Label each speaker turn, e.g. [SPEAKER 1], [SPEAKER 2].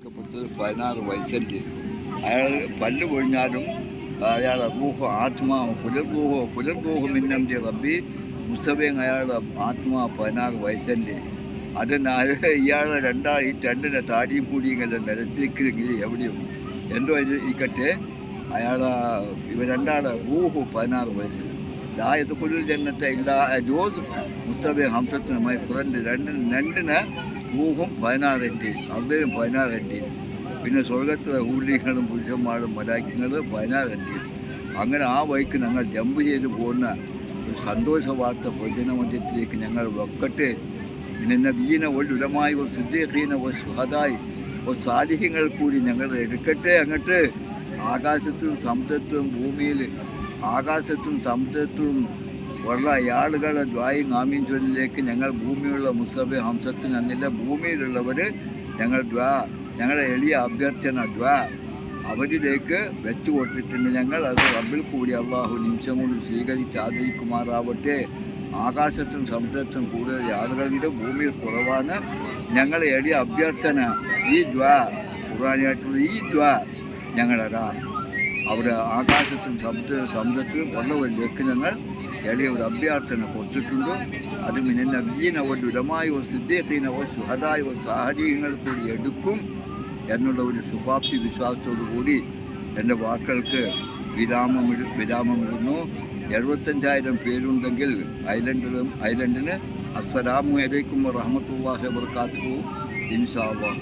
[SPEAKER 1] മരണപ്പെട്ടത് 16 വയസ്സല്ലേ. അയാൾ പല്ല് പൊഴിഞ്ഞാലും അയാളുടെ റൂഹ് ആത്മാവ് പുലർറൂഹ് മിന്നൻ്റെ റബ്ബി മുസ്തഫയും അയാളുടെ ആത്മാവ് 16 വയസ്സല്ലേ. അതിനാല് ഇയാളെ ഈ രണ്ടിനെ താടിയും കൂടിയെങ്കിലും നിലച്ചേക്കെങ്കിൽ എവിടെയും എന്തോ ഇത് ഇരിക്കട്ടെ. ഇവ രണ്ടാളെ റൂഹ് 16 വയസ്സ്. ലായത് കുലിൽ ജന്നത്തെ ഇല്ലാ ജോസ് മുസ്തഫയും ഹംസത്തിനുമായി കുറഞ്ഞ് രണ്ടിന് റൂഹും 16 അവരും 16. പിന്നെ സ്വർഗത്തിലെ ഹൂലികളും പുരുഷന്മാരും മലായിക്കങ്ങളും 16. അങ്ങനെ ആ വഴിക്ക് ഞങ്ങൾ ജമ്പ് ചെയ്ത് പോകുന്ന ഒരു സന്തോഷ വാർത്ത പൊതുജനമധ്യത്തിലേക്ക് ഞങ്ങൾ വെക്കട്ടെ. പിന്നെ നബീന ഒരു ഉലമായി ഒരു സിദ്ദീഖീന ഒരു സുഹദായി ഒരു സാലിഹ്യങ്ങൾ കൂടി ഞങ്ങൾ എടുക്കട്ടെ. അങ്ങോട്ട് ആകാശത്തും സമുദ്രത്തും ആകാശത്തും സമുദ്രത്തും ഉള്ള ആളുകളുടെ ദ്വായും ആമീൻ ചൊല്ലിലേക്ക് ഞങ്ങൾ ഭൂമിയുള്ള മുസ്തഫ ഹംസത്തിന് എന്നില്ല ഭൂമിയിലുള്ളവർ ഞങ്ങളുടെ എളിയ അഭ്യർത്ഥന അവരിലേക്ക് വെച്ചു കൊടുത്തിട്ടുണ്ട്. ഞങ്ങൾ അത് റബ്ബിൽ കൂടി അള്ളാഹു നിമിഷം കൊണ്ട് സ്വീകരിച്ച് ആദരിക്കുമാറാവട്ടെ. ആകാശത്തും സമുദ്രത്തും കൂടുതൽ ആളുകളുണ്ട്, ഭൂമിയിൽ കുറവാണ്. ഞങ്ങളുടെ എളിയ അഭ്യർത്ഥന ഈ ഖുർആനായിട്ടുള്ള ഈ ഞങ്ങളതാ അവിടെ ആകാശത്തും സമുദ്രത്തിലും ഉള്ളവരിലേക്ക് ഞങ്ങൾ എളിയ ഒരു അഭ്യർത്ഥന കൊടുത്തിട്ടുണ്ട്. അത് മിന്നെ വീന ഒരു ഉലമായ ഒരു സിദ്ദീഖീന ഒരു സുഹദായ ഒരു സാഹചര്യങ്ങൾ കൂടി എടുക്കും എന്നുള്ള ഒരു ശുഭാപ്തി വിശ്വാസത്തോടു കൂടി എൻ്റെ വാക്കുകൾക്ക് വിരാമമിടുന്നു. 75,000 പേരുണ്ടെങ്കിൽ ഐലൻഡിന് അസ്സലാമു അലൈക്കും വറഹ്മത്തുള്ളാഹി വബറകാതുഹു ഇൻഷാ അല്ലാഹ്.